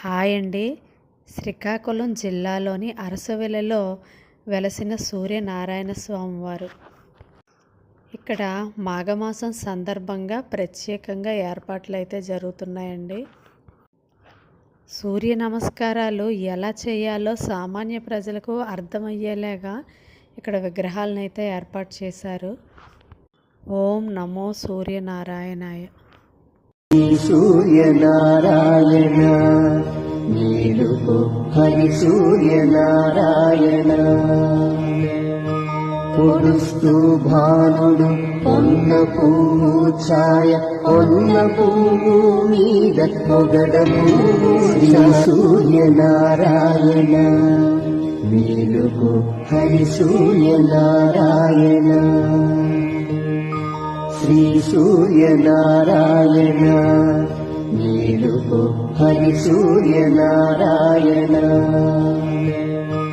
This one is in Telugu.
హాయ్ అండి. శ్రీకాకుళం జిల్లాలోని అరసవెల్లిలో వెలసిన సూర్యనారాయణ స్వామివారు. ఇక్కడ మాఘమాసం సందర్భంగా ప్రత్యేకంగా ఏర్పాట్లు అయితే జరుగుతున్నాయండి. సూర్య నమస్కారాలు ఎలా చేయాలో సామాన్య ప్రజలకు అర్థమయ్యేలాగా ఇక్కడ విగ్రహాలను అయితే ఏర్పాటు చేశారు. ఓం నమో సూర్యనారాయణాయ. సూర్యనారాయణ మేలుకో హరి సూర్యనారాయణ పొడుస్తూ భానుడు పొన్న పువ్వు ఛాయ పొన్న పువ్వు మీద పొగడము సూర్యనారాయణ మేలుకో హరి సూర్యనారాయణ శ్రీ సూర్యనారాయణ మేలుకో హరి సూర్యనారాయణ.